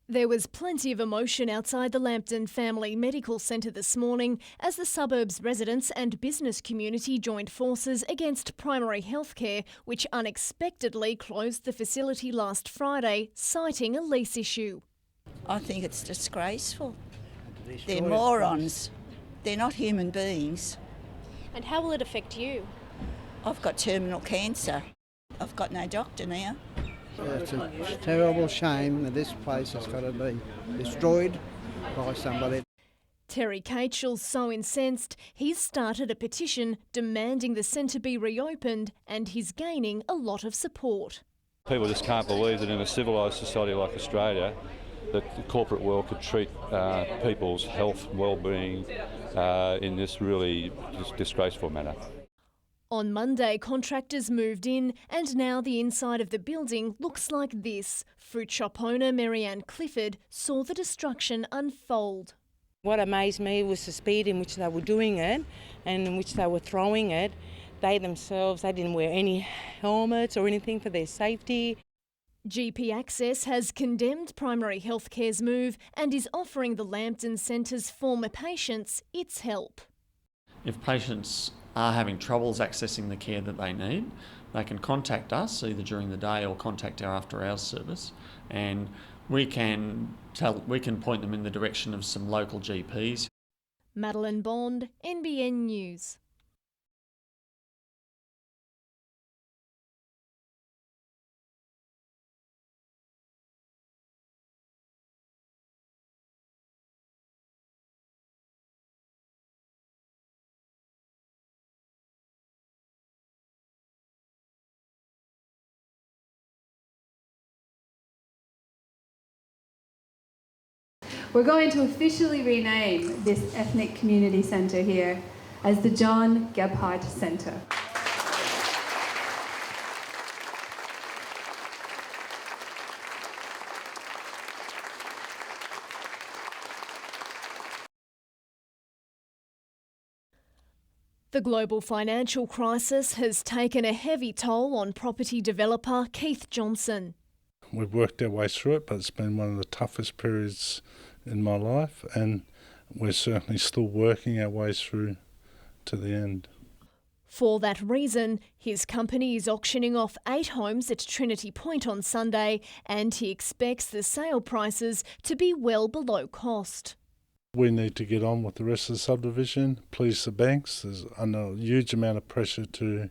There was plenty of emotion outside the Lambton Family Medical Centre this morning as the suburb's residents and business community joined forces against primary healthcare, which unexpectedly closed the facility last Friday, citing a lease issue. I think it's disgraceful. They're morons. They're not human beings. And how will it affect you? I've got terminal cancer. I've got no doctor now. It's a terrible shame that this place has got to be destroyed by somebody. Terry Cachell's so incensed, he's started a petition demanding the centre be reopened, and he's gaining a lot of support. People just can't believe that in a civilised society like Australia that the corporate world could treat people's health and well-being in this really disgraceful manner. On Monday, contractors moved in and now the inside of the building looks like this. Fruit shop owner Marianne Clifford saw the destruction unfold. What amazed me was the speed in which they were doing it and in which they were throwing it. They themselves, they didn't wear any helmets or anything for their safety. GP Access has condemned Primary Healthcare's move and is offering the Lambton Centre's former patients its help. If patients are having troubles accessing the care that they need, they can contact us either during the day or contact our after hours service, and we can point them in the direction of some local GPs. Madeline Bond, NBN News. We're going to officially rename this ethnic community centre here as the John Gebhardt Centre. The global financial crisis has taken a heavy toll on property developer Keith Johnson. We've worked our way through it, but it's been one of the toughest periods in my life, and we're certainly still working our way through to the end. For that reason, his company is auctioning off 8 homes at Trinity Point on Sunday, and he expects the sale prices to be well below cost. We need to get on with the rest of the subdivision, please the banks. There's under a huge amount of pressure to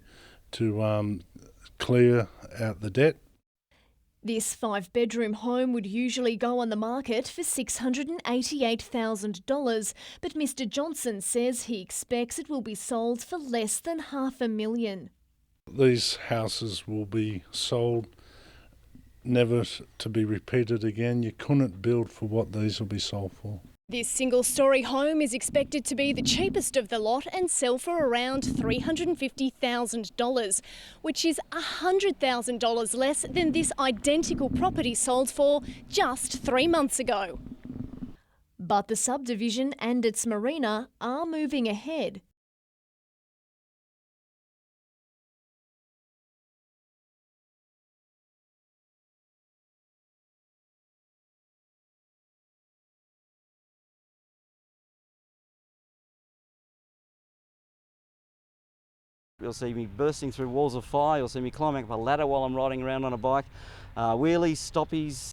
clear out the debt. This 5-bedroom home would usually go on the market for $688,000, but Mr Johnson says he expects it will be sold for less than $500,000. These houses will be sold, never to be repeated again. You couldn't build for what these will be sold for. This single-storey home is expected to be the cheapest of the lot and sell for around $350,000, which is $100,000 less than this identical property sold for just 3 months ago. But the subdivision and its marina are moving ahead. You'll see me bursting through walls of fire, you'll see me climbing up a ladder while I'm riding around on a bike, wheelies, stoppies.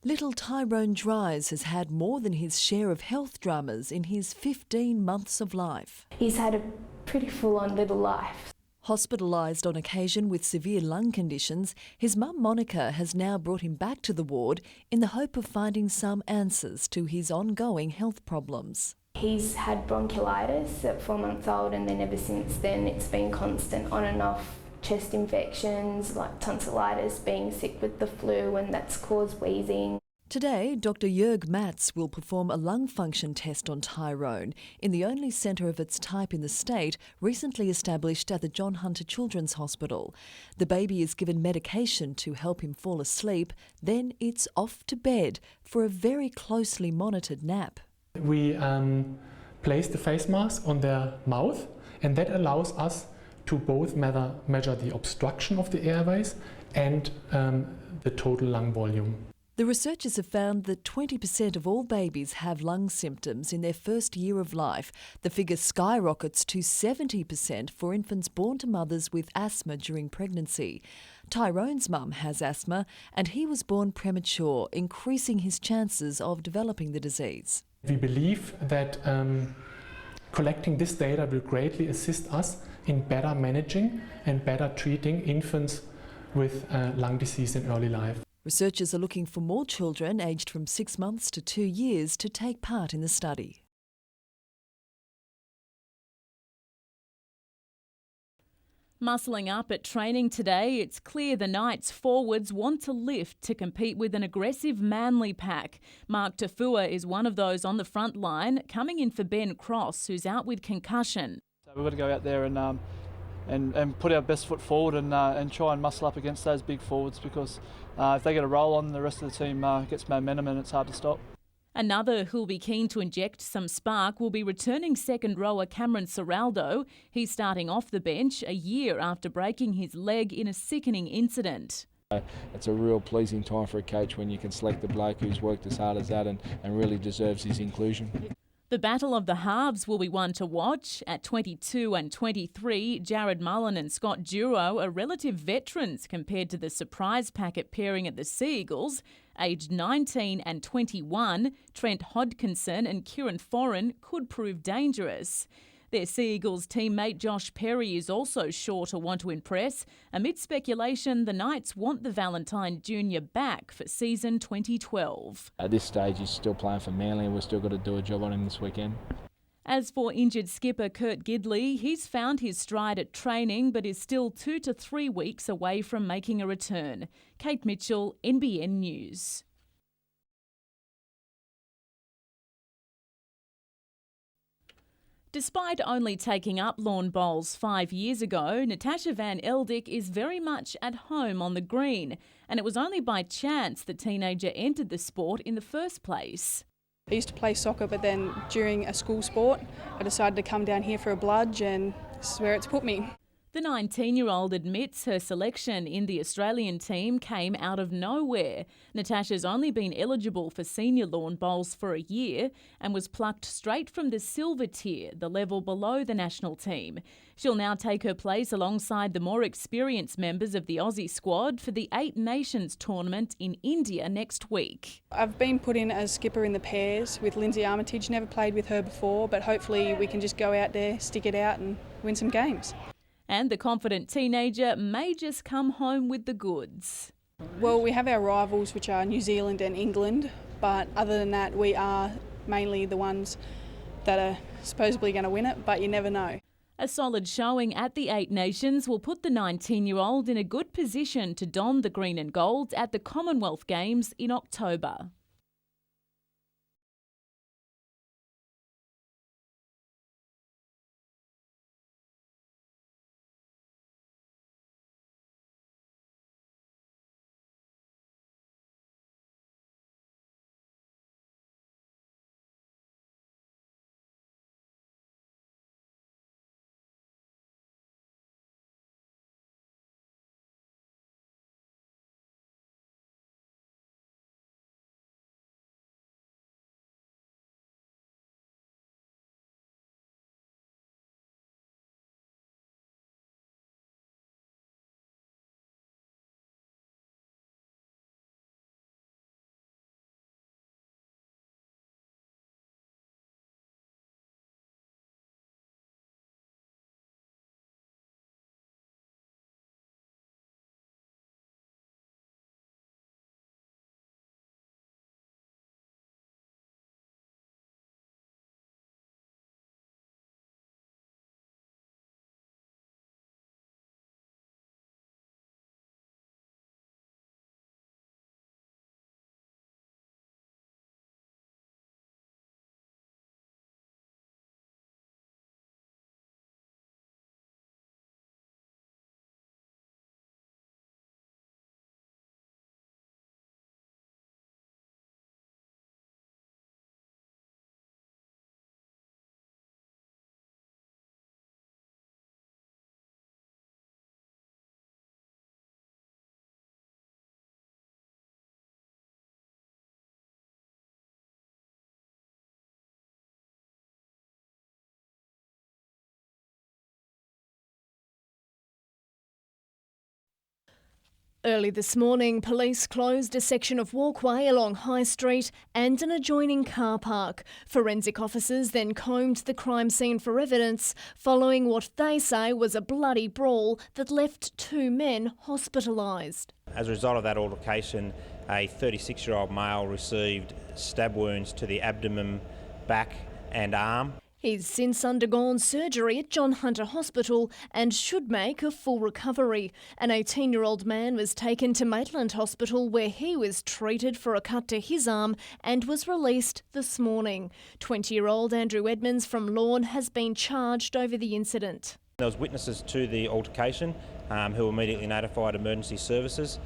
Little Tyrone Dries has had more than his share of health dramas in his 15 months of life. He's had a pretty full-on little life. Hospitalised on occasion with severe lung conditions, his mum Monica has now brought him back to the ward in the hope of finding some answers to his ongoing health problems. He's had bronchiolitis at 4 months old, and then ever since then it's been constant on and off chest infections like tonsillitis, being sick with the flu, and that's caused wheezing. Today, Dr Jörg Matz will perform a lung function test on Tyrone in the only centre of its type in the state recently established at the John Hunter Children's Hospital. The baby is given medication to help him fall asleep, then it's off to bed for a very closely monitored nap. We place the face mask on their mouth, and that allows us to both measure the obstruction of the airways and the total lung volume. The researchers have found that 20% of all babies have lung symptoms in their first year of life. The figure skyrockets to 70% for infants born to mothers with asthma during pregnancy. Tyrone's mum has asthma and he was born premature, increasing his chances of developing the disease. We believe that collecting this data will greatly assist us in better managing and better treating infants with lung disease in early life. Researchers are looking for more children aged from 6 months to 2 years to take part in the study. Muscling up at training today, it's clear the Knights forwards want to lift to compete with an aggressive Manly pack. Mark Tafua is one of those on the front line, coming in for Ben Cross, who's out with concussion. So we've got to go out there and put our best foot forward and try and muscle up against those big forwards, because if they get a roll on, the rest of the team gets momentum and it's hard to stop. Another who'll be keen to inject some spark will be returning second rower Cameron Ciraldo. He's starting off the bench a year after breaking his leg in a sickening incident. It's a real pleasing time for a coach when you can select a bloke who's worked as hard as that and really deserves his inclusion. The battle of the halves will be one to watch. At 22 and 23, Jared Mullen and Scott Duro are relative veterans compared to the surprise packet pairing at the Sea Eagles. Aged 19 and 21, Trent Hodkinson and Kieran Foran could prove dangerous. Their Sea Eagles teammate Josh Perry is also sure to want to impress. Amid speculation, the Knights want the Valentine Junior back for season 2012. At this stage, he's still playing for Manly and we've still got to do a job on him this weekend. As for injured skipper Kurt Gidley, he's found his stride at training but is still 2 to 3 weeks away from making a return. Kate Mitchell, NBN News. Despite only taking up lawn bowls 5 years ago, Natasha Van Eldik is very much at home on the green, and it was only by chance the teenager entered the sport in the first place. I used to play soccer, but then during a school sport, I decided to come down here for a bludge, and this is where it's put me. The 19-year-old admits her selection in the Australian team came out of nowhere. Natasha's only been eligible for senior lawn bowls for a year and was plucked straight from the silver tier, the level below the national team. She'll now take her place alongside the more experienced members of the Aussie squad for the 8 Nations tournament in India next week. I've been put in as skipper in the pairs with Lindsay Armitage. Never played with her before, but hopefully we can just go out there, stick it out and win some games. And the confident teenager may just come home with the goods. Well, we have our rivals, which are New Zealand and England, but other than that, we are mainly the ones that are supposedly going to win it, but you never know. A solid showing at the 8 Nations will put the 19-year-old in a good position to don the green and gold at the Commonwealth Games in October. Early this morning, police closed a section of walkway along High Street and an adjoining car park. Forensic officers then combed the crime scene for evidence following what they say was a bloody brawl that left 2 men hospitalised. As a result of that altercation, a 36-year-old male received stab wounds to the abdomen, back and arm. He's since undergone surgery at John Hunter Hospital and should make a full recovery. An 18-year-old man was taken to Maitland Hospital where he was treated for a cut to his arm and was released this morning. 20-year-old Andrew Edmonds from Lorne has been charged over the incident. There was witnesses to the altercation who immediately notified emergency services.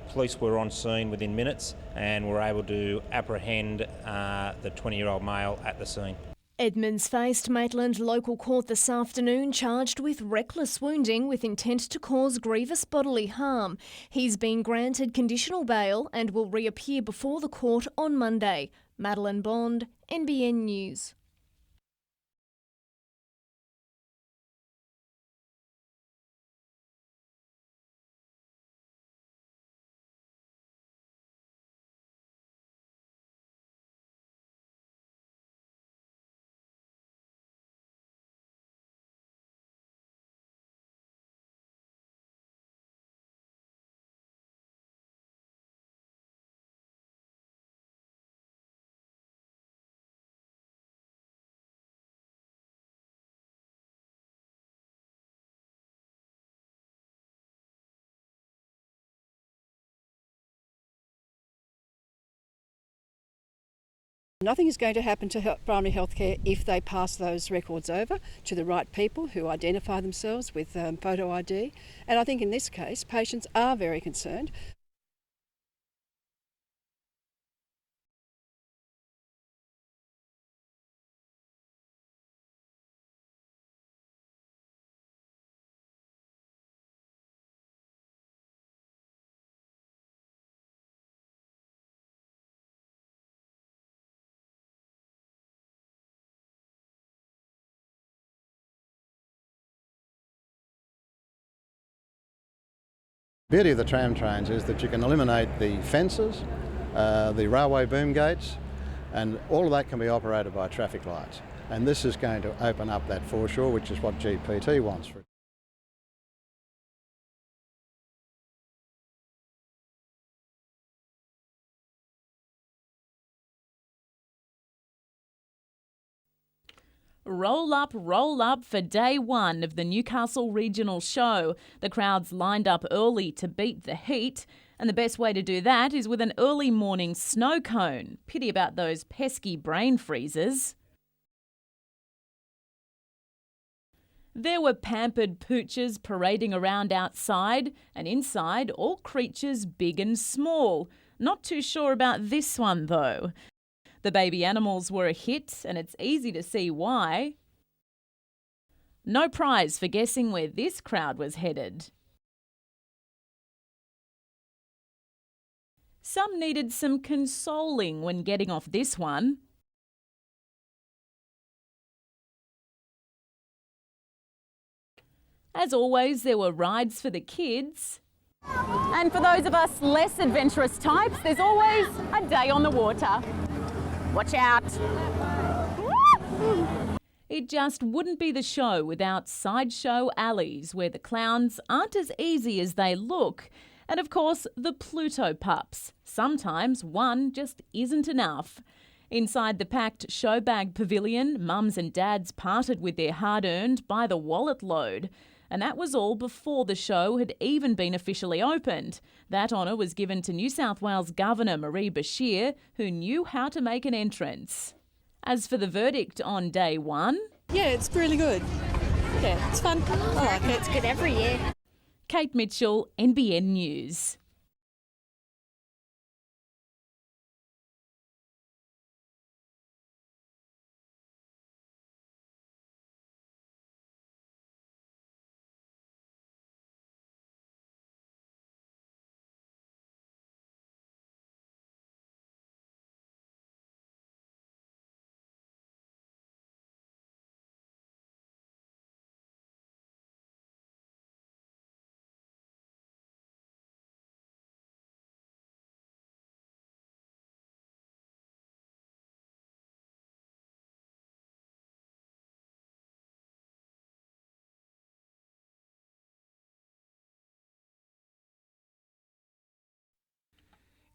Police were on scene within minutes and were able to apprehend the 20-year-old male at the scene. Edmonds faced Maitland local court this afternoon charged with reckless wounding with intent to cause grievous bodily harm. He's been granted conditional bail and will reappear before the court on Monday. Madeline Bond, NBN News. Nothing is going to happen to primary health care if they pass those records over to the right people who identify themselves with photo ID. And I think in this case, patients are very concerned. The beauty of the tram trains is that you can eliminate the fences, the railway boom gates, and all of that can be operated by traffic lights. And this is going to open up that foreshore, which is what GPT wants. Roll up for day one of the Newcastle Regional Show. The crowds lined up early to beat the heat, and the best way to do that is with an early morning snow cone. Pity about those pesky brain freezers. There were pampered pooches parading around outside, and inside all creatures big and small. Not too sure about this one though. The baby animals were a hit, and it's easy to see why. No prize for guessing where this crowd was headed. Some needed some consoling when getting off this one. As always, there were rides for the kids. And for those of us less adventurous types, there's always a day on the water. Watch out! It just wouldn't be the show without sideshow alleys where the clowns aren't as easy as they look. And of course, the Pluto pups. Sometimes one just isn't enough. Inside the packed showbag pavilion, mums and dads parted with their hard-earned by the wallet load. And that was all before the show had even been officially opened. That honour was given to New South Wales Governor Marie Bashir, who knew how to make an entrance. As for the verdict on day one... Yeah, it's really good. Yeah, it's fun. I like it. It's good every year. Kate Mitchell, NBN News.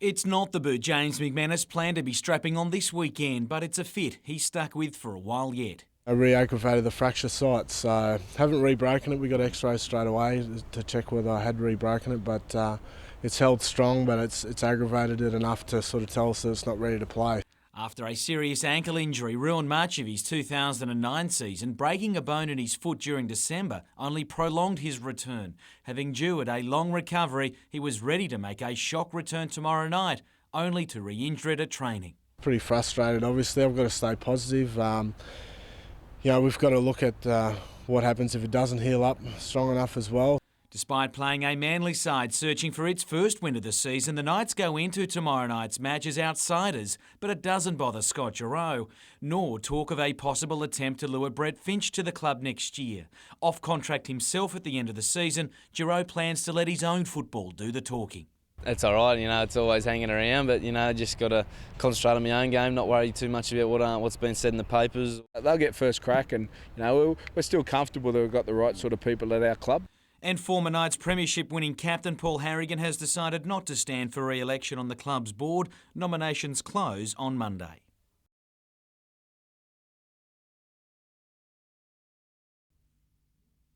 It's not the boot James McManus planned to be strapping on this weekend, but it's a fit he's stuck with for a while yet. I re-aggravated the fracture site, so haven't re-broken it. We got x-rays straight away to check whether I had re-broken it, but it's held strong, but it's aggravated it enough to sort of tell us that it's not ready to play. After a serious ankle injury ruined much of his 2009 season, breaking a bone in his foot during December only prolonged his return. Having endured a long recovery, he was ready to make a shock return tomorrow night, only to re-injure it at training. Pretty frustrated, obviously. I've got to stay positive. We've got to look at what happens if it doesn't heal up strong enough as well. Despite playing a Manly side searching for its first win of the season, the Knights go into tomorrow night's match as outsiders, but it doesn't bother Scott Giroux, nor talk of a possible attempt to lure Brett Finch to the club next year. Off contract himself at the end of the season, Giroux plans to let his own football do the talking. It's all right, it's always hanging around, but, just got to concentrate on my own game, not worry too much about what's been said in the papers. They'll get first crack and, we're still comfortable that we've got the right sort of people at our club. And former Knights premiership winning captain Paul Harrigan has decided not to stand for re-election on the club's board. Nominations close on Monday.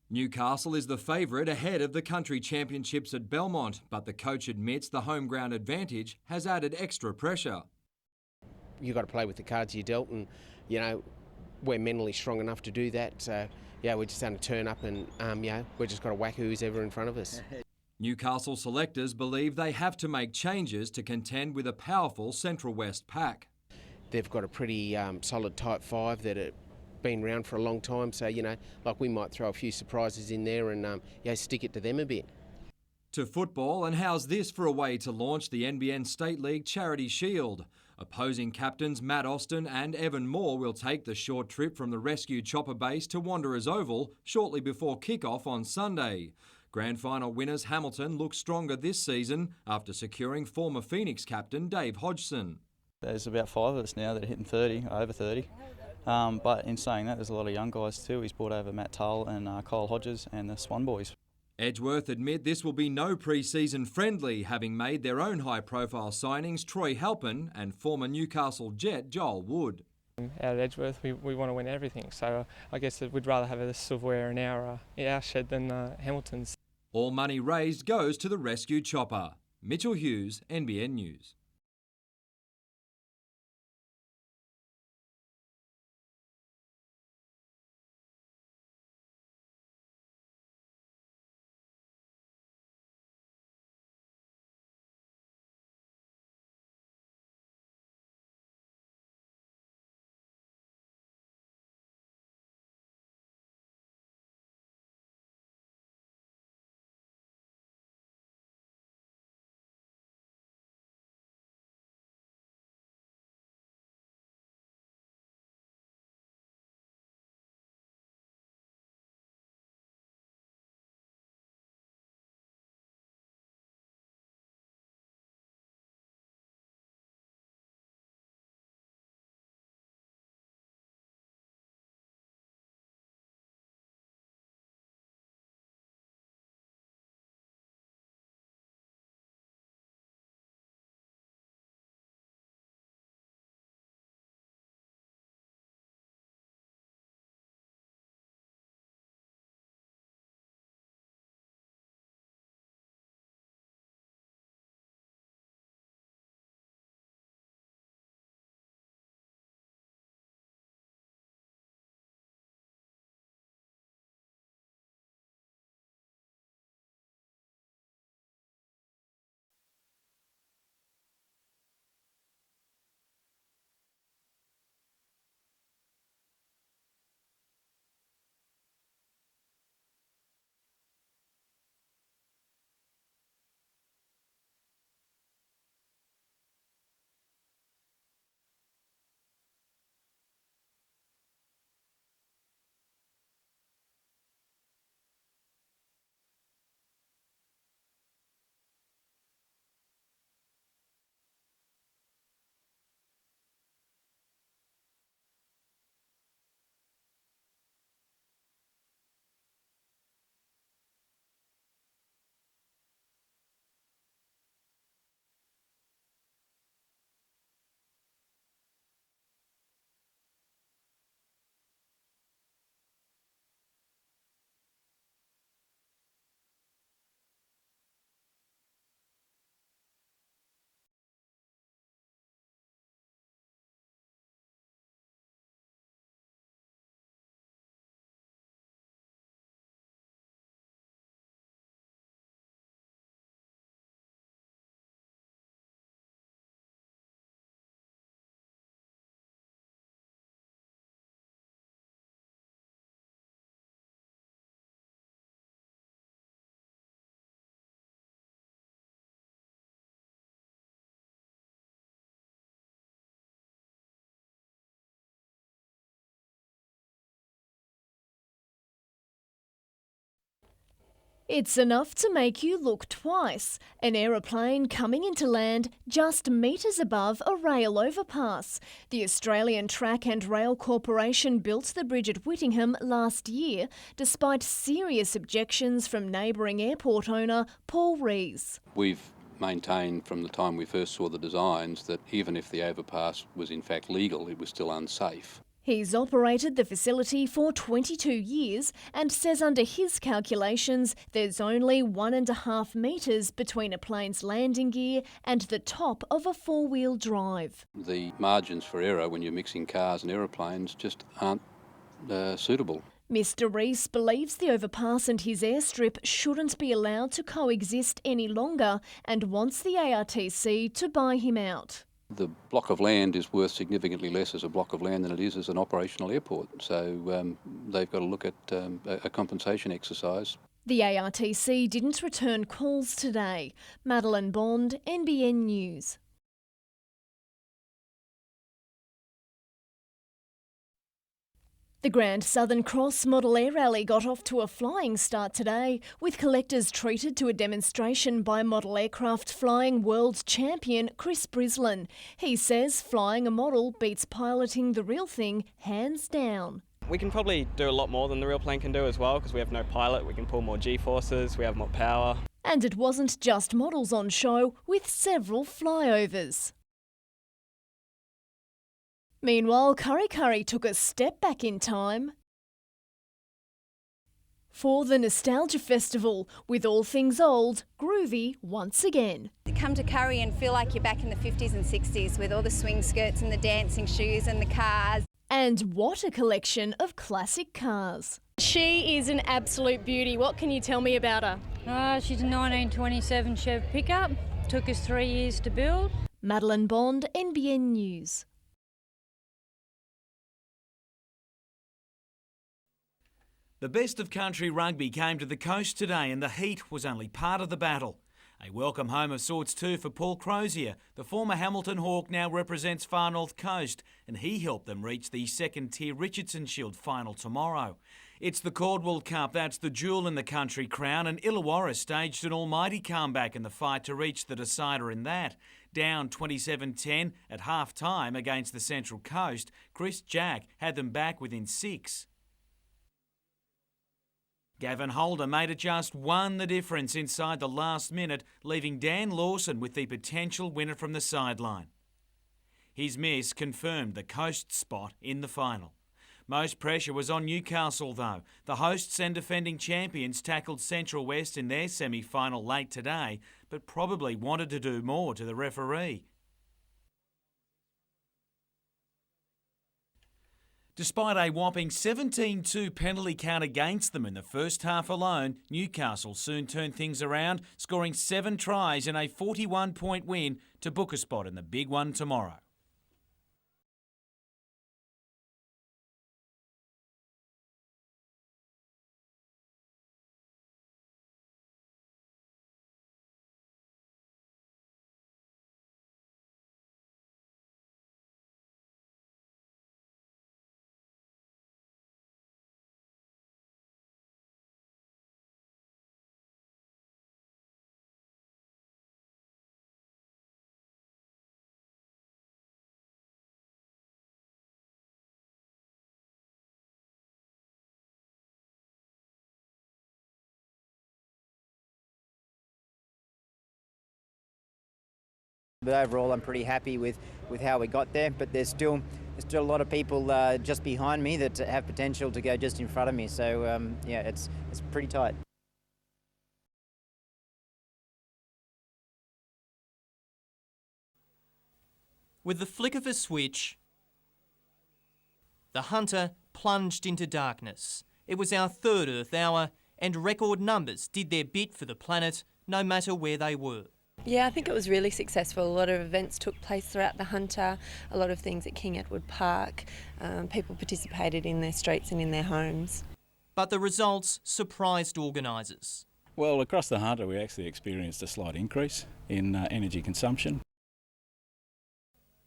Newcastle is the favourite ahead of the country championships at Belmont, but the coach admits the home ground advantage has added extra pressure. You've got to play with the cards you're dealt, and, we're mentally strong enough to do that. So, we're just going to turn up and, we're just got to whack who's ever in front of us. Newcastle selectors believe they have to make changes to contend with a powerful Central West pack. They've got a pretty solid type 5 that have been around for a long time. So, we might throw a few surprises in there and, stick it to them a bit. To football, and how's this for a way to launch the NBN State League Charity Shield? Opposing captains Matt Austin and Evan Moore will take the short trip from the rescue chopper base to Wanderers Oval shortly before kick-off on Sunday. Grand final winners Hamilton look stronger this season after securing former Phoenix captain Dave Hodgson. There's about 5 of us now that are hitting 30, over 30. But in saying that, there's a lot of young guys too. He's brought over Matt Tull and Kyle Hodges and the Swan boys. Edgeworth admit this will be no pre-season friendly, having made their own high-profile signings Troy Halpin and former Newcastle Jet Joel Wood. Out at Edgeworth, we want to win everything, so I guess we'd rather have a silverware in our shed than Hamilton's. All money raised goes to the rescue chopper. Mitchell Hughes, NBN News. It's enough to make you look twice. An aeroplane coming into land just metres above a rail overpass. The Australian Track and Rail Corporation built the bridge at Whittingham last year, despite serious objections from neighbouring airport owner Paul Rees. We've maintained from the time we first saw the designs that even if the overpass was in fact legal, it was still unsafe. He's operated the facility for 22 years and says under his calculations there's only 1.5 metres between a plane's landing gear and the top of a four-wheel drive. The margins for error when you're mixing cars and aeroplanes just aren't suitable. Mr Rees believes the overpass and his airstrip shouldn't be allowed to coexist any longer and wants the ARTC to buy him out. The block of land is worth significantly less as a block of land than it is as an operational airport, so they've got to look at a compensation exercise. The ARTC didn't return calls today. Madeline Bond, NBN News. The Grand Southern Cross Model Air Rally got off to a flying start today, with collectors treated to a demonstration by model aircraft flying world champion Chris Brislin. He says flying a model beats piloting the real thing hands down. We can probably do a lot more than the real plane can do as well, because we have no pilot, we can pull more G-forces, we have more power. And it wasn't just models on show, with several flyovers. Meanwhile, Curry Curry took a step back in time for the Nostalgia Festival, with all things old, groovy once again. Come to Curry and feel like you're back in the 50s and 60s with all the swing skirts and the dancing shoes and the cars. And what a collection of classic cars. She is an absolute beauty. What can you tell me about her? She's a 1927 Chev pickup. Took us 3 years to build. Madeline Bond, NBN News. The best of country rugby came to the coast today and the heat was only part of the battle. A welcome home of sorts too for Paul Crozier. The former Hamilton Hawk now represents Far North Coast and he helped them reach the second-tier Richardson Shield final tomorrow. It's the Caldwell Cup, that's the jewel in the country crown, and Illawarra staged an almighty comeback in the fight to reach the decider in that. Down 27-10 at half-time against the Central Coast, Chris Jack had them back within 6. Gavin Holder made it just one the difference inside the last minute, leaving Dan Lawson with the potential winner from the sideline. His miss confirmed the Coast spot in the final. Most pressure was on Newcastle though. The hosts and defending champions tackled Central West in their semi-final late today, but probably wanted to do more to the referee. Despite a whopping 17-2 penalty count against them in the first half alone, Newcastle soon turned things around, scoring 7 tries in a 41-point win to book a spot in the big one tomorrow. But overall, I'm pretty happy with how we got there. But there's still a lot of people just behind me that have potential to go just in front of me. So yeah, it's pretty tight. With the flick of a switch, the hunter plunged into darkness. It was our third Earth hour, and record numbers did their bit for the planet, no matter where they were. Yeah, I think it was really successful. A lot of events took place throughout the Hunter, a lot of things at King Edward Park. People participated in their streets and in their homes. But the results surprised organisers. Well, across the Hunter we actually experienced a slight increase in energy consumption.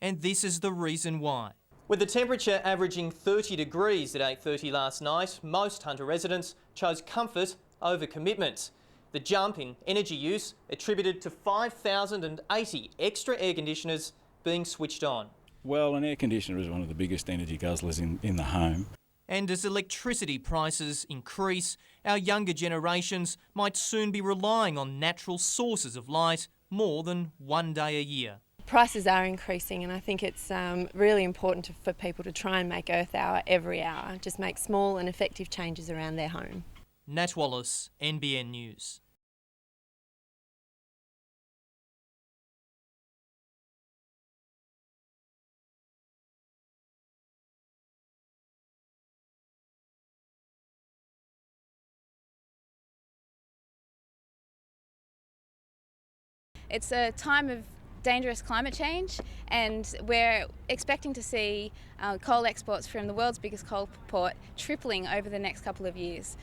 And this is the reason why. With the temperature averaging 30 degrees at 8:30 last night, most Hunter residents chose comfort over commitment. The jump in energy use attributed to 5,080 extra air conditioners being switched on. Well, an air conditioner is one of the biggest energy guzzlers in the home. And as electricity prices increase, our younger generations might soon be relying on natural sources of light more than one day a year. Prices are increasing, and I think it's really important for people to try and make Earth Hour every hour, just make small and effective changes around their home. Nat Wallace, NBN News. It's a time of dangerous climate change, and we're expecting to see coal exports from the world's biggest coal port tripling over the next couple of years.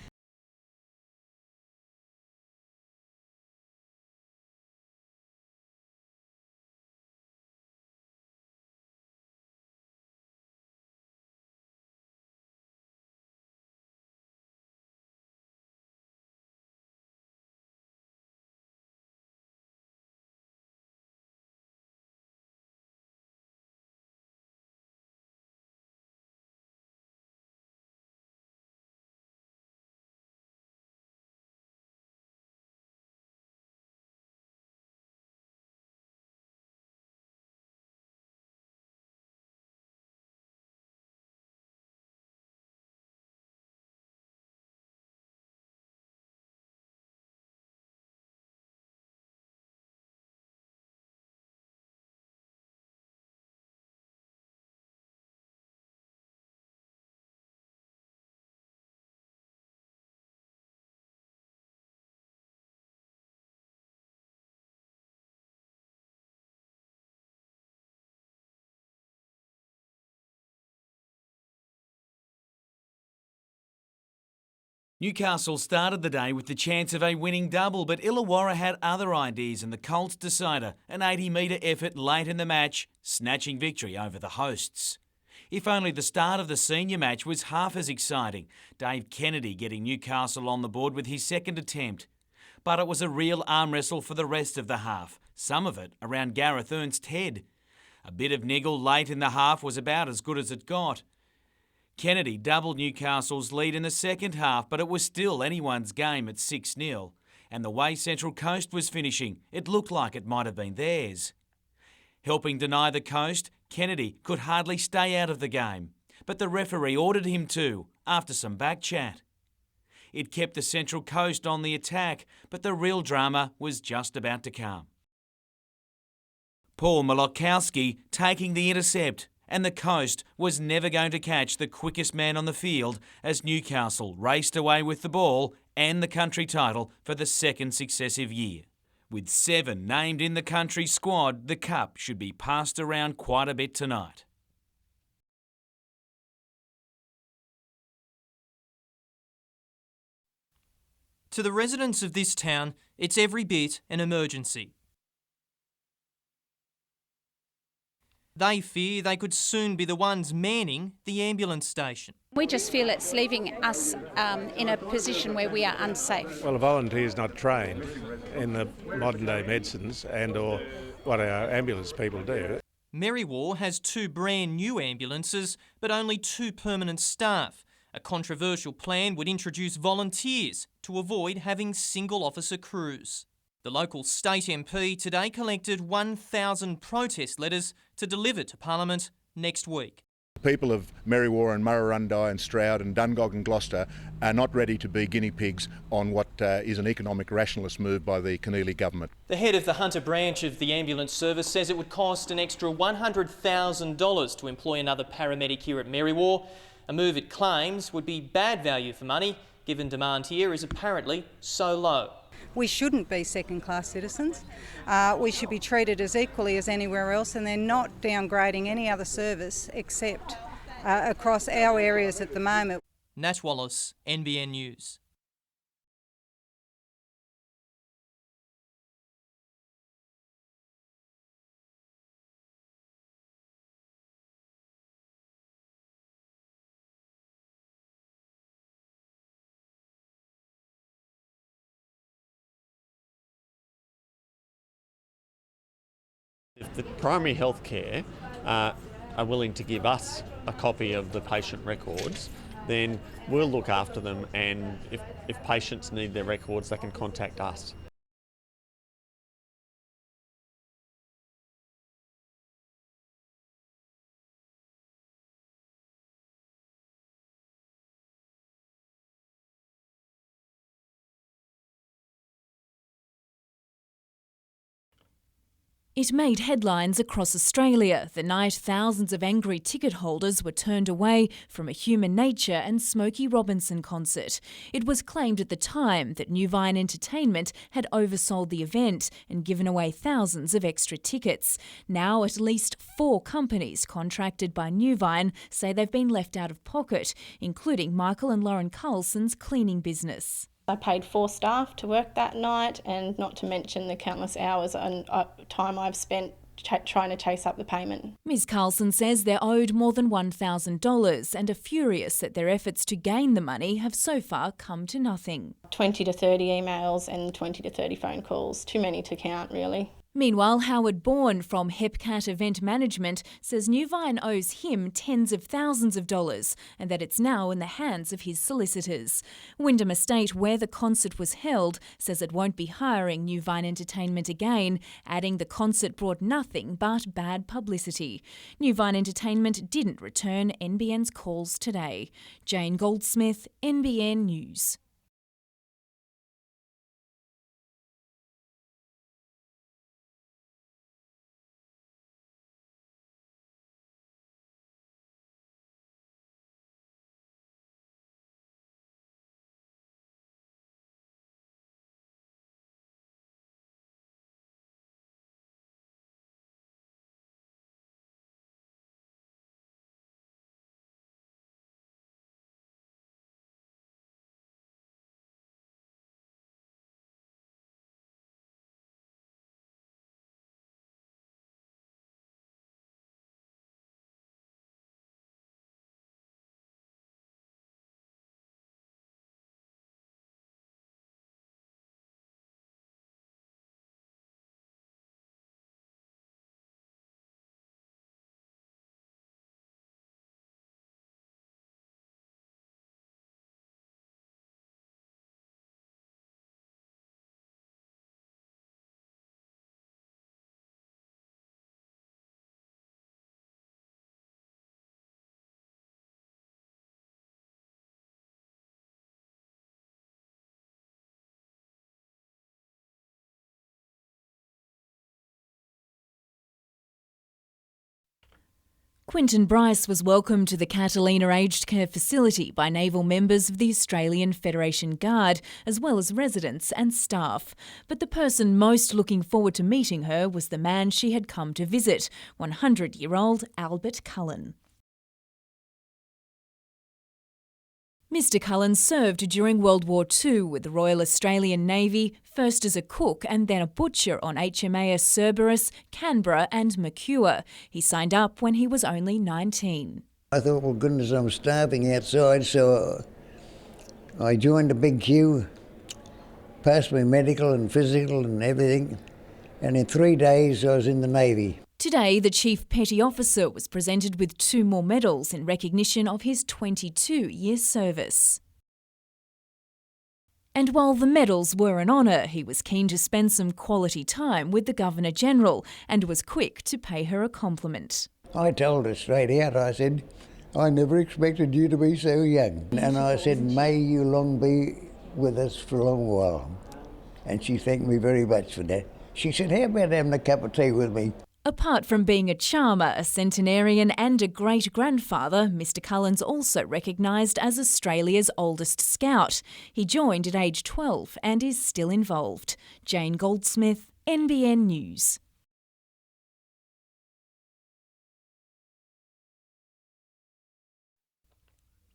Newcastle started the day with the chance of a winning double, but Illawarra had other ideas and the Colts decider, an 80-metre effort late in the match, snatching victory over the hosts. If only the start of the senior match was half as exciting, Dave Kennedy getting Newcastle on the board with his second attempt. But it was a real arm wrestle for the rest of the half, some of it around Gareth Ernst's head. A bit of niggle late in the half was about as good as it got. Kennedy doubled Newcastle's lead in the second half, but it was still anyone's game at 6-0. And the way Central Coast was finishing, it looked like it might have been theirs. Helping deny the Coast, Kennedy could hardly stay out of the game, but the referee ordered him to, after some back chat. It kept the Central Coast on the attack, but the real drama was just about to come. Paul Malokowski taking the intercept, and the Coast was never going to catch the quickest man on the field as Newcastle raced away with the ball and the country title for the second successive year. With 7 named in the country squad, the cup should be passed around quite a bit tonight. To the residents of this town, it's every bit an emergency. They fear they could soon be the ones manning the ambulance station. We just feel it's leaving us in a position where we are unsafe. Well, a volunteer's not trained in the modern day medicines and or what our ambulance people do. Merriwar has 2 brand new ambulances, but only 2 permanent staff. A controversial plan would introduce volunteers to avoid having single officer crews. The local state MP today collected 1,000 protest letters to deliver to Parliament next week. People of Merriwar and Murrurundi and Stroud and Dungog and Gloucester are not ready to be guinea pigs on what is an economic rationalist move by the Keneally government. The head of the Hunter branch of the ambulance service says it would cost an extra $100,000 to employ another paramedic here at Merriwar, a move it claims would be bad value for money given demand here is apparently so low. We shouldn't be second-class citizens. We should be treated as equally as anywhere else, and they're not downgrading any other service except across our areas at the moment. Nat Wallace, NBN News. if the primary health care are willing to give us a copy of the patient records, then we'll look after them, and if patients need their records, they can contact us. It made headlines across Australia the night thousands of angry ticket holders were turned away from a Human Nature and Smokey Robinson concert. It was claimed at the time that NBN Entertainment had oversold the event and given away thousands of extra tickets. Now at least 4 companies contracted by NBN say they've been left out of pocket, including Michael and Lauren Carlson's cleaning business. I paid 4 staff to work that night, and not to mention the countless hours and time I've spent trying to chase up the payment. Ms Carlson says they're owed more than $1,000 and are furious that their efforts to gain the money have so far come to nothing. 20 to 30 emails and 20 to 30 phone calls. Too many to count, really. Meanwhile, Howard Bourne from Hepcat Event Management says NBN owes him tens of thousands of dollars and that it's now in the hands of his solicitors. Wyndham Estate, where the concert was held, says it won't be hiring NBN Entertainment again, adding the concert brought nothing but bad publicity. NBN Entertainment didn't return NBN's calls today. Jane Goldsmith, NBN News. Quinton Bryce was welcomed to the Catalina Aged Care Facility by naval members of the Australian Federation Guard, as well as residents and staff. But the person most looking forward to meeting her was the man she had come to visit, 100-year-old Albert Cullen. Mr Cullen served during World War II with the Royal Australian Navy, first as a cook and then a butcher on HMAS Cerberus, Canberra and Mercure. He signed up when he was only 19. I thought, well, goodness, I'm starving outside, so I joined a big queue, passed my medical and physical and everything, and in 3 days I was in the Navy. Today, the Chief Petty Officer was presented with 2 more medals in recognition of his 22-year service. And while the medals were an honour, he was keen to spend some quality time with the Governor-General and was quick to pay her a compliment. I told her straight out, I said, I never expected you to be so young. And I said, may you long be with us for a long while. And she thanked me very much for that. She said, how about having a cup of tea with me? Apart from being a charmer, a centenarian and a great-grandfather, Mr Cullen's also recognised as Australia's oldest scout. He joined at age 12 and is still involved. Jane Goldsmith, NBN News.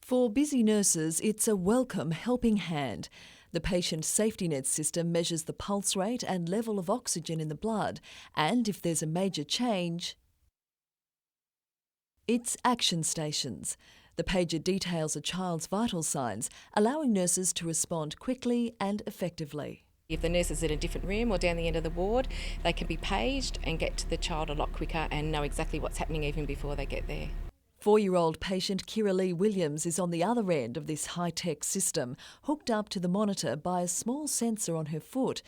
For busy nurses, it's a welcome helping hand. The Patient Safety Net system measures the pulse rate and level of oxygen in the blood, and if there's a major change, it's Action Stations. The pager details a child's vital signs, allowing nurses to respond quickly and effectively. If the nurse is in a different room or down the end of the ward, they can be paged and get to the child a lot quicker and know exactly what's happening even before they get there. 4-year-old patient Kira Lee Williams is on the other end of this high-tech system, hooked up to the monitor by a small sensor on her foot.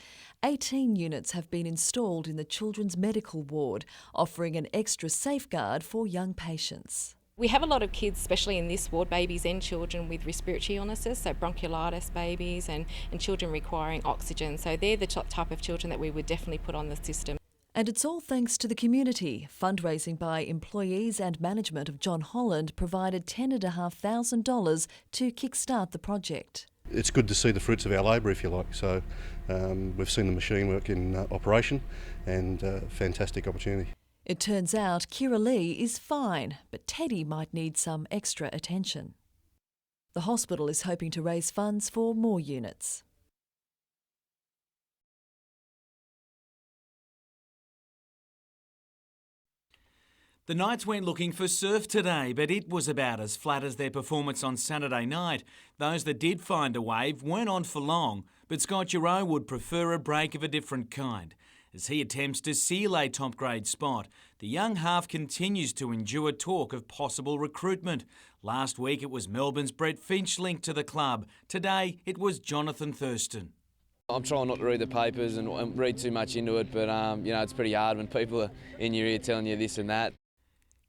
18 units have been installed in the children's medical ward, offering an extra safeguard for young patients. We have a lot of kids, especially in this ward, babies and children with respiratory illnesses, so bronchiolitis babies and children requiring oxygen. So they're the type of children that we would definitely put on the system. And it's all thanks to the community. Fundraising by employees and management of John Holland provided $10,500 to kickstart the project. It's good to see the fruits of our labour, if you like. So we've seen the machine work in operation, and fantastic opportunity. It turns out Kira Lee is fine, but Teddy might need some extra attention. The hospital is hoping to raise funds for more units. The Knights went looking for surf today, but it was about as flat as their performance on Saturday night. Those that did find a wave weren't on for long, but Scott Giroux would prefer a break of a different kind. As he attempts to seal a top-grade spot, the young half continues to endure talk of possible recruitment. Last week it was Melbourne's Brett Finch linked to the club. Today it was Jonathan Thurston. I'm trying not to read the papers and read too much into it, but it's pretty hard when people are in your ear telling you this and that.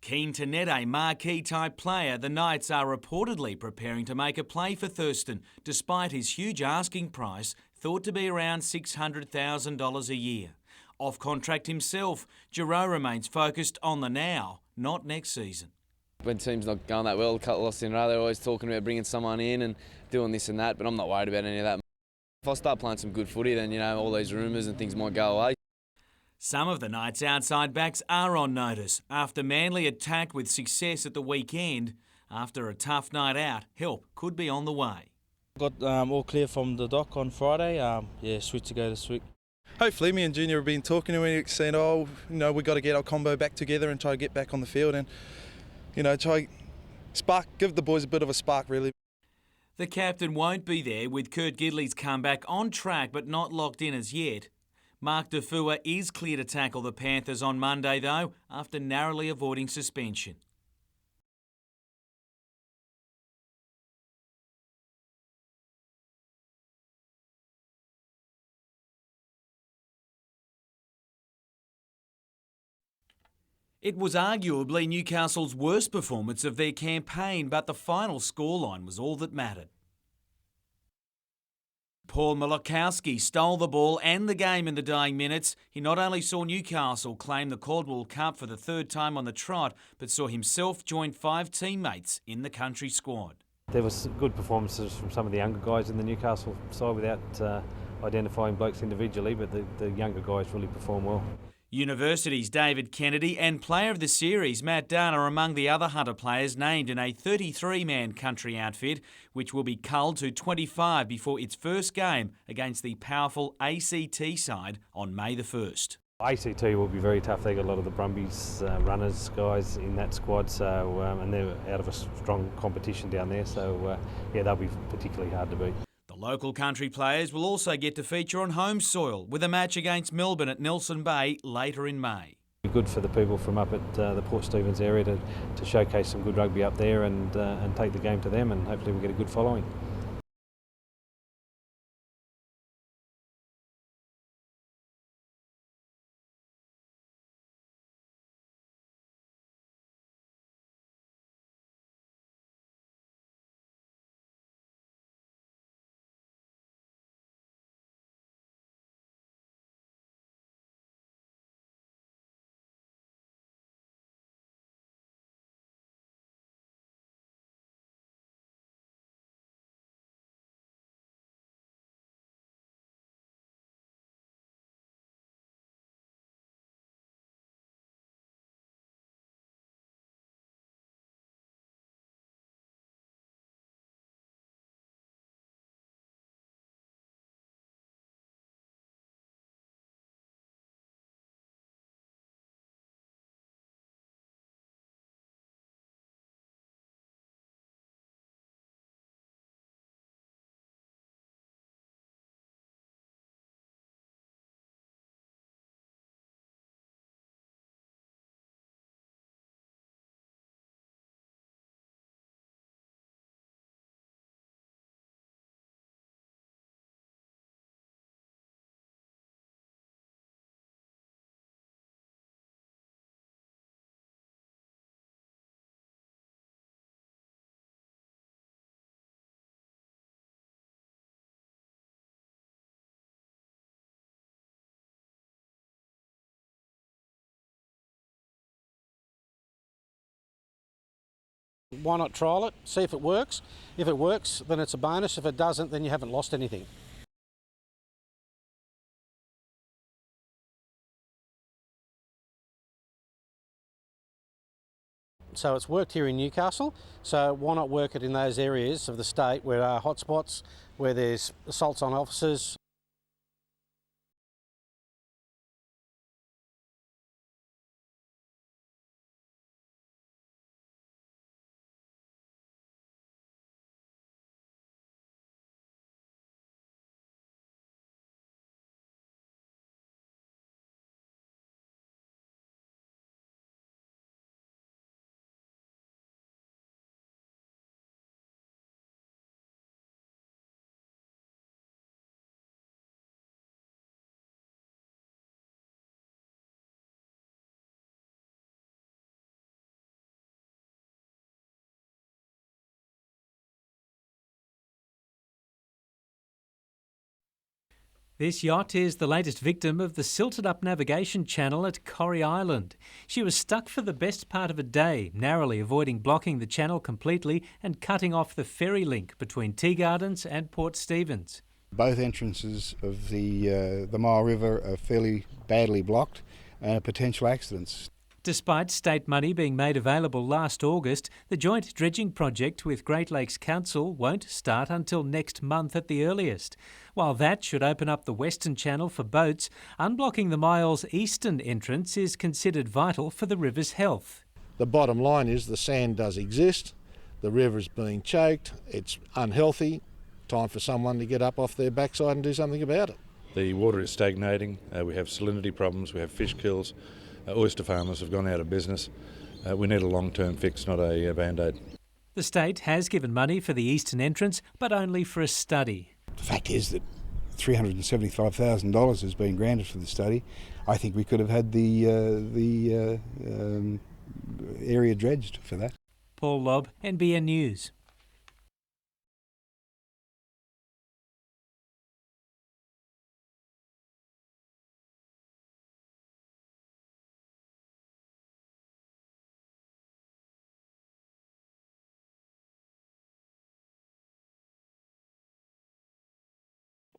Keen to net a marquee-type player, the Knights are reportedly preparing to make a play for Thurston, despite his huge asking price, thought to be around $600,000 a year. Off contract himself, Giroux remains focused on the now, not next season. When teams not going that well, a couple lost in a row, they're always talking about bringing someone in and doing this and that, but I'm not worried about any of that. If I start playing some good footy, then all these rumours and things might go away. Some of the Knights' outside backs are on notice. After Manly attacked with success at the weekend, after a tough night out, help could be on the way. Got all clear from the doc on Friday. Switch to go this week. Hopefully, me and Junior have been talking to him, saying, we got to get our combo back together and try to get back on the field and, try give the boys a bit of a spark, really. The captain won't be there with Kurt Gidley's comeback on track but not locked in as yet. Mark Defua is clear to tackle the Panthers on Monday, though, after narrowly avoiding suspension. It was arguably Newcastle's worst performance of their campaign, but the final scoreline was all that mattered. Paul Malachowski stole the ball and the game in the dying minutes. He not only saw Newcastle claim the Caldwell Cup for the third time on the trot, but saw himself join 5 teammates in the country squad. There was good performances from some of the younger guys in the Newcastle side without identifying blokes individually, but the younger guys really performed well. University's David Kennedy and player of the series Matt Dunn are among the other Hunter players named in a 33-man country outfit, which will be culled to 25 before its first game against the powerful ACT side on May the 1st. ACT will be very tough. They got a lot of the Brumbies runners guys in that squad, so and they're out of a strong competition down there, so they'll be particularly hard to beat. The local country players will also get to feature on home soil with a match against Melbourne at Nelson Bay later in May. It'll be good for the people from up at the Port Stephens area to showcase some good rugby up there and take the game to them, and hopefully we'll get a good following. Why not trial it, see if it works? If it works, then it's a bonus. If it doesn't, then you haven't lost anything. So it's worked here in Newcastle, so why not work it in those areas of the state where there are hotspots, where there's assaults on officers. This yacht is the latest victim of the silted-up navigation channel at Corrie Island. She was stuck for the best part of a day, narrowly avoiding blocking the channel completely and cutting off the ferry link between Tea Gardens and Port Stephens. Both entrances of the Mile River are fairly badly blocked and potential accidents. Despite state money being made available last August, the joint dredging project with Great Lakes Council won't start until next month at the earliest. While that should open up the Western Channel for boats, unblocking the mile's eastern entrance is considered vital for the river's health. The bottom line is the sand does exist, the river's being choked, it's unhealthy, time for someone to get up off their backside and do something about it. The water is stagnating, we have salinity problems, we have fish kills. Oyster farmers have gone out of business. We need a long-term fix, not a band-aid. The state has given money for the eastern entrance, but only for a study. The fact is that $375,000 has been granted for the study. I think we could have had the area dredged for that. Paul Lobb, NBN News.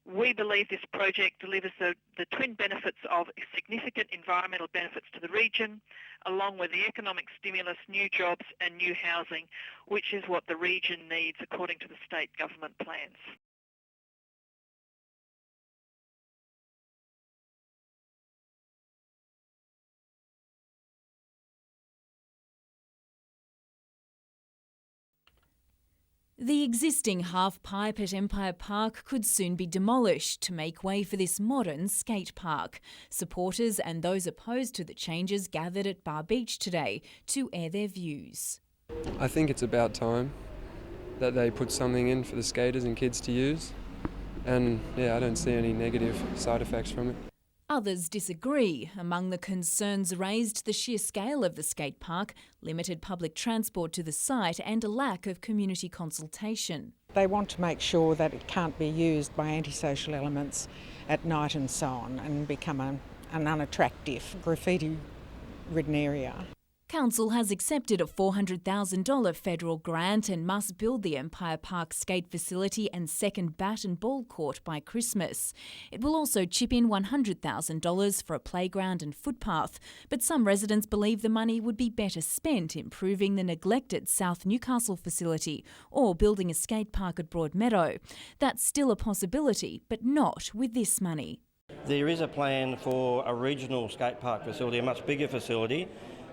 We believe this project delivers the twin benefits of significant environmental benefits to the region, along with the economic stimulus, new jobs and new housing, which is what the region needs according to the state government plans. The existing half-pipe at Empire Park could soon be demolished to make way for this modern skate park. Supporters and those opposed to the changes gathered at Bar Beach today to air their views. I think it's about time that they put something in for the skaters and kids to use. And yeah, I don't see any negative side effects from it. Others disagree. Among the concerns raised, the sheer scale of the skate park, limited public transport to the site and a lack of community consultation. They want to make sure that it can't be used by antisocial elements at night and so on and become an unattractive, graffiti-ridden area. Council has accepted a $400,000 federal grant and must build the Empire Park skate facility and second bat and ball court by Christmas. It will also chip in $100,000 for a playground and footpath, but some residents believe the money would be better spent improving the neglected South Newcastle facility or building a skate park at Broadmeadow. That's still a possibility, but not with this money. There is a plan for a regional skate park facility, a much bigger facility.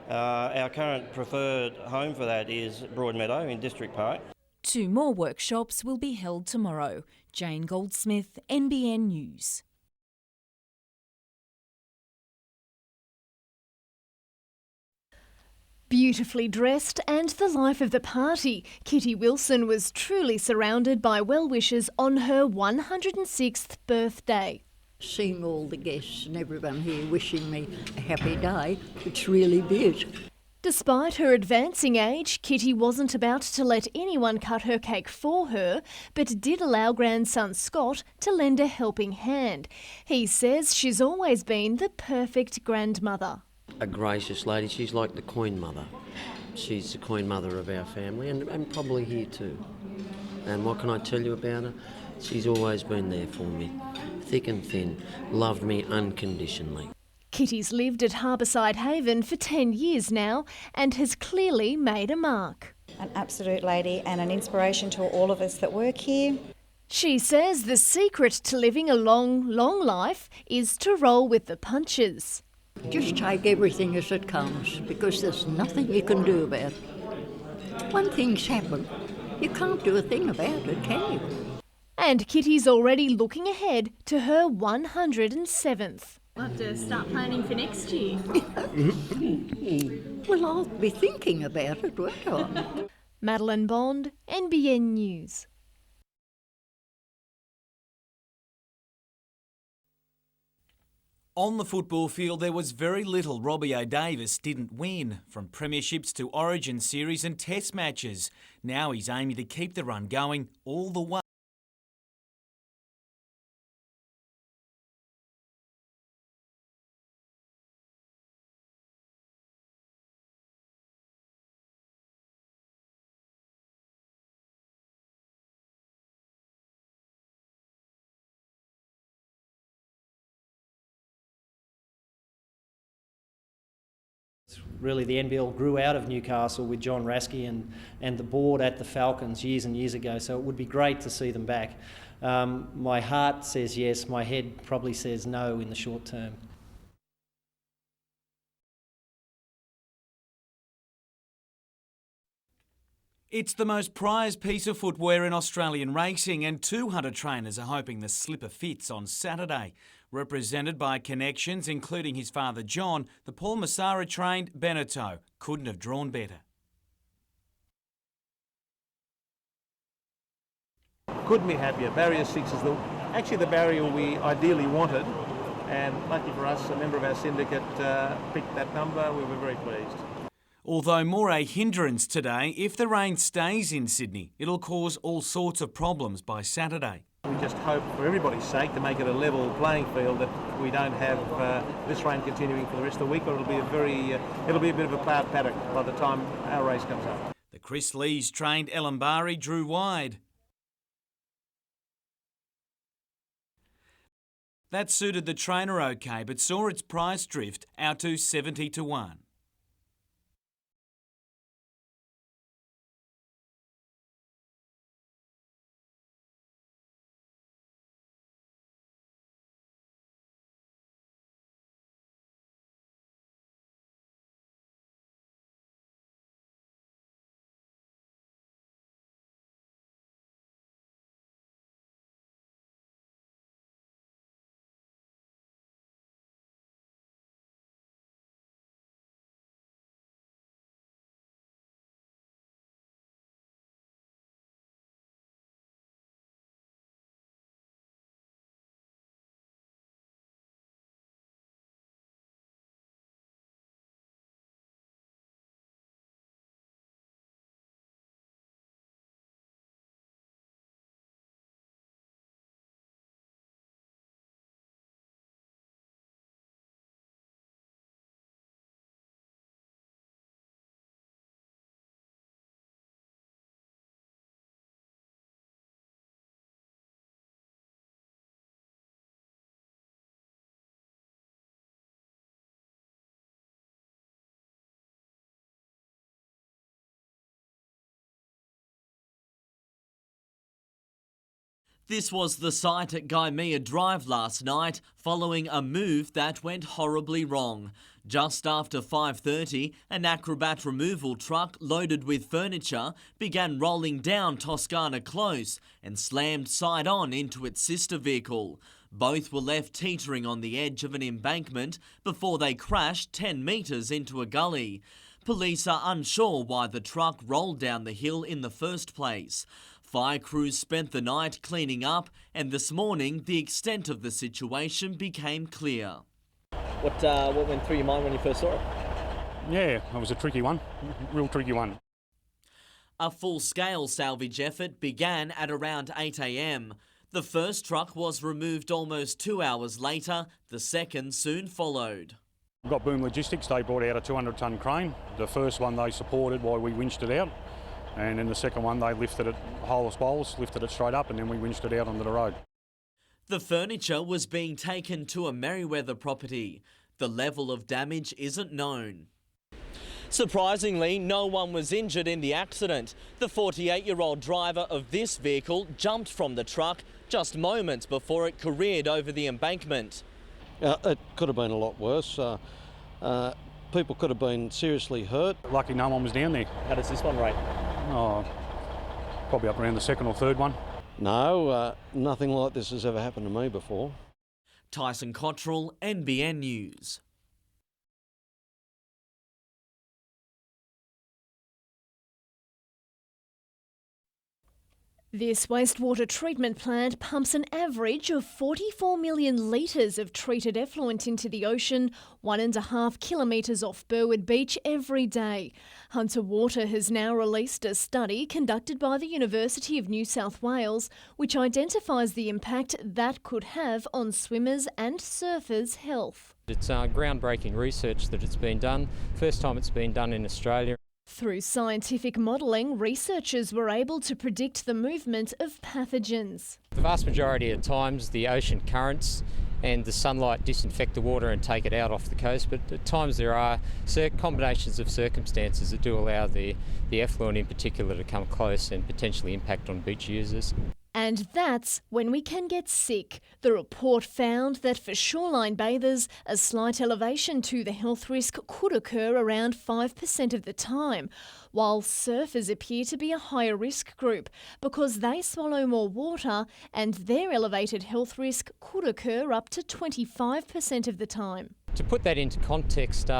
Our current preferred home for that is Broadmeadow in District Park. 2 more workshops will be held tomorrow. Jane Goldsmith, NBN News. Beautifully dressed and the life of the party, Kitty Wilson was truly surrounded by well-wishers on her 106th birthday. Seeing all the guests and everyone here wishing me a happy day, it's really beautiful. Despite her advancing age, Kitty wasn't about to let anyone cut her cake for her, but did allow grandson Scott to lend a helping hand. He says she's always been the perfect grandmother. A gracious lady, she's like the Queen Mother. She's the queen mother of our family and probably here too. And what can I tell you about her? She's always been there for me, thick and thin, loved me unconditionally. Kitty's lived at Harbourside Haven for 10 years now and has clearly made a mark. An absolute lady and an inspiration to all of us that work here. She says the secret to living a long, long life is to roll with the punches. Just take everything as it comes, because there's nothing you can do about it. When things happen, you can't do a thing about it, can you? And Kitty's already looking ahead to her 107th. We'll have to start planning for next year. Well, I'll be thinking about it, won't I? Madeline Bond, NBN News. On the football field, there was very little Robbie O'Davis didn't win, from premierships to Origin series and test matches. Now he's aiming to keep the run going all the way. Really, the NBL grew out of Newcastle with John Rasky and the board at the Falcons years and years ago, so it would be great to see them back. My heart says yes, my head probably says no in the short term. It's the most prized piece of footwear in Australian racing, and 200 trainers are hoping the slipper fits on Saturday. Represented by connections, including his father John, the Paul Massara-trained Beneteau couldn't have drawn better. Couldn't be happier. Barrier 6 is actually the barrier we ideally wanted, and lucky for us, a member of our syndicate picked that number. We were very pleased. Although more a hindrance today, if the rain stays in Sydney, it'll cause all sorts of problems by Saturday. We just hope, for everybody's sake, to make it a level playing field, that we don't have this rain continuing for the rest of the week, or it'll be a bit of a cloud paddock by the time our race comes up. The Chris Lees trained Ellen Bari drew wide. That suited the trainer okay, but saw its price drift out to 70 to 1. This was the sight at Gymea Drive last night following a move that went horribly wrong. Just after 5:30, an acrobat removal truck loaded with furniture began rolling down Toscana Close and slammed side-on into its sister vehicle. Both were left teetering on the edge of an embankment before they crashed 10 metres into a gully. Police are unsure why the truck rolled down the hill in the first place. Fire crews spent the night cleaning up, and this morning the extent of the situation became clear. What went through your mind when you first saw it? Yeah, it was a tricky one, real tricky one. A full-scale salvage effort began at around 8 a.m. The first truck was removed almost 2 hours later, the second soon followed. We've got Boom Logistics, they brought out a 200-tonne crane. The first one they supported while we winched it out, and in the second one they lifted it whole as bowls, lifted it straight up, and then we winched it out onto the road. The furniture was being taken to a Merriweather property. The level of damage isn't known. Surprisingly, no one was injured in the accident. The 48-year-old driver of this vehicle jumped from the truck just moments before it careered over the embankment. It could have been a lot worse. People could have been seriously hurt. Lucky no one was down there. How does this one rate? Oh, probably up around the second or third one. No, nothing like this has ever happened to me before. Tyson Cottrell, NBN News. This wastewater treatment plant pumps an average of 44 million litres of treated effluent into the ocean, 1.5 kilometres off Burwood Beach every day. Hunter Water has now released a study conducted by the University of New South Wales, which identifies the impact that could have on swimmers and surfers' health. It's groundbreaking research that it's been done. First time it's been done in Australia. Through scientific modelling, researchers were able to predict the movement of pathogens. The vast majority of times the ocean currents and the sunlight disinfect the water and take it out off the coast, but at times there are combinations of circumstances that do allow the effluent in particular to come close and potentially impact on beach users. And that's when we can get sick. The report found that for shoreline bathers, a slight elevation to the health risk could occur around 5% of the time, while surfers appear to be a higher risk group because they swallow more water and their elevated health risk could occur up to 25% of the time. To put that into context,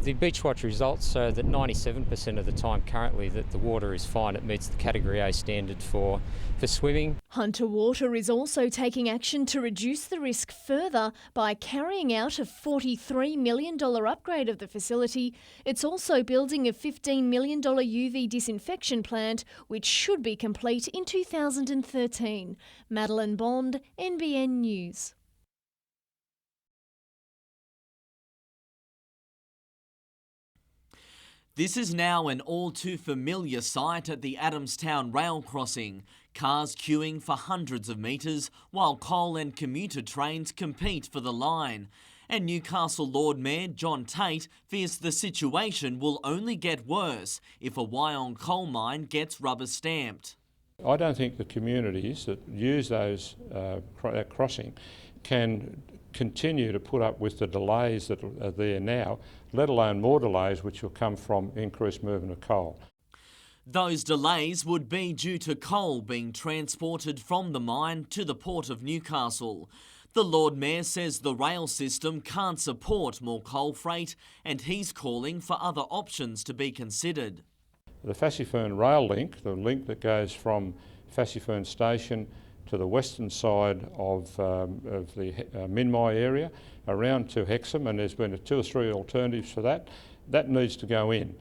the Beachwatch results show that 97% of the time currently that the water is fine. It meets the Category A standard for swimming. Hunter Water is also taking action to reduce the risk further by carrying out a $43 million upgrade of the facility. It's also building a $15 million UV disinfection plant, which should be complete in 2013. Madeline Bond, NBN News. This is now an all too familiar sight at the Adamstown rail crossing. Cars queuing for hundreds of metres while coal and commuter trains compete for the line. And Newcastle Lord Mayor John Tate fears the situation will only get worse if a Wyong coal mine gets rubber stamped. I don't think the communities that use that crossing can continue to put up with the delays that are there now, let alone more delays which will come from increased movement of coal. Those delays would be due to coal being transported from the mine to the Port of Newcastle. The Lord Mayor says the rail system can't support more coal freight and he's calling for other options to be considered. The Fassifern rail link, the link that goes from Fassifern station to the western side of the Minmai area around to Hexham, and there's been 2 or 3 alternatives for that. That needs to go in.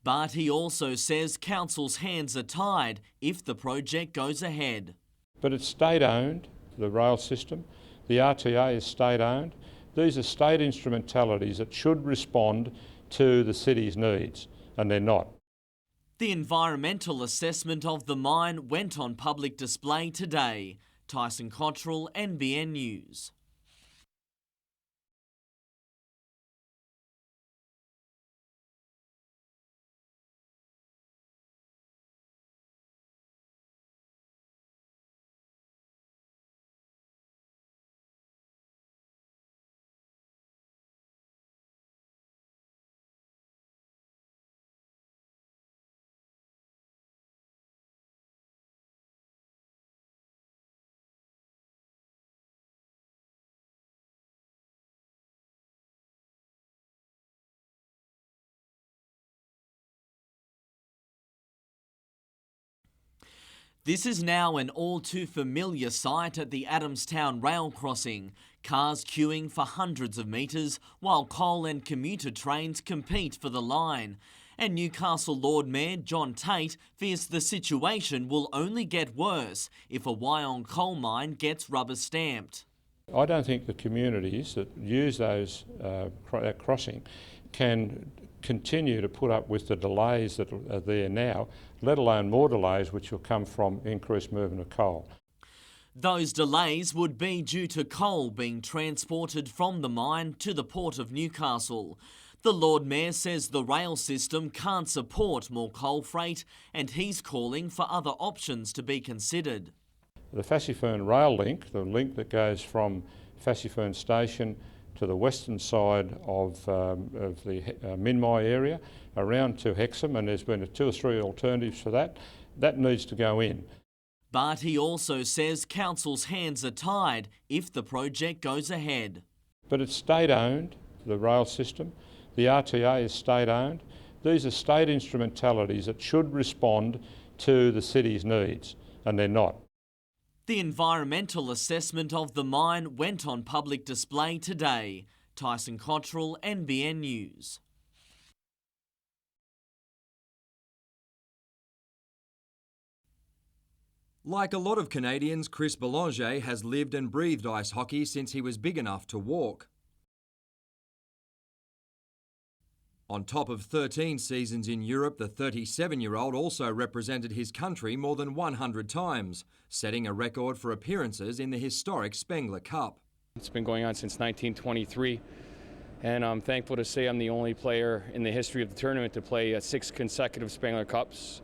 But he also says council's hands are tied if the project goes ahead. But it's state-owned, the rail system. The RTA is state-owned. These are state instrumentalities that should respond to the city's needs, and they're not. The environmental assessment of the mine went on public display today. Tyson Cottrell, NBN News. This is now an all too familiar sight at the Adamstown rail crossing. Cars queuing for hundreds of metres while coal and commuter trains compete for the line. And Newcastle Lord Mayor John Tate fears the situation will only get worse if a Wyong coal mine gets rubber stamped. I don't think the communities that use those that crossing can continue to put up with the delays that are there now, let alone more delays which will come from increased movement of coal. Those delays would be due to coal being transported from the mine to the port of Newcastle. The Lord Mayor says the rail system can't support more coal freight, and he's calling for other options to be considered. The Fassifern rail link, the link that goes from Fassifern station to the western side of the Minmi area around to Hexham, and there's been 2 or 3 alternatives for that, that needs to go in. But he also says council's hands are tied if the project goes ahead. But it's state-owned, the rail system. The RTA is state-owned. These are state instrumentalities that should respond to the city's needs, and they're not. The environmental assessment of the mine went on public display today. Tyson Cottrell, NBN News. Like a lot of Canadians, Chris Belanger has lived and breathed ice hockey since he was big enough to walk. On top of 13 seasons in Europe, the 37-year-old also represented his country more than 100 times, setting a record for appearances in the historic Spengler Cup. It's been going on since 1923, and I'm thankful to say I'm the only player in the history of the tournament to play 6 consecutive Spengler Cups,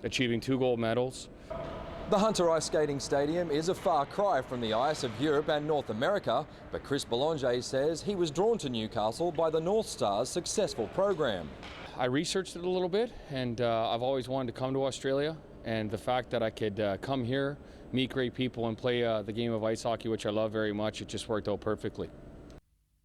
achieving 2 gold medals. The Hunter Ice Skating Stadium is a far cry from the ice of Europe and North America, but Chris Belanger says he was drawn to Newcastle by the North Star's successful program. I researched it a little bit, and I've always wanted to come to Australia, and the fact that I could come here, meet great people and play the game of ice hockey, which I love very much, it just worked out perfectly.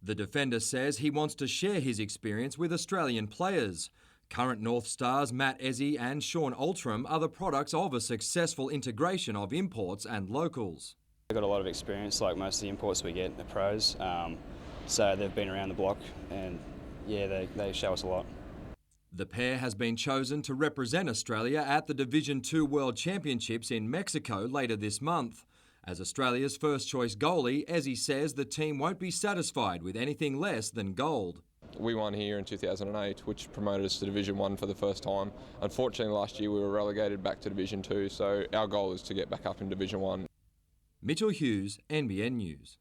The defender says he wants to share his experience with Australian players. Current North Stars Matt Ezzy and Sean Ultram are the products of a successful integration of imports and locals. They've got a lot of experience, like most of the imports we get, the pros, so they've been around the block, and yeah, they show us a lot. The pair has been chosen to represent Australia at the Division 2 World Championships in Mexico later this month. As Australia's first choice goalie, Ezzy says the team won't be satisfied with anything less than gold. We won here in 2008, which promoted us to Division 1 for the first time. Unfortunately, last year we were relegated back to Division 2, so our goal is to get back up in Division 1. Mitchell Hughes, NBN News.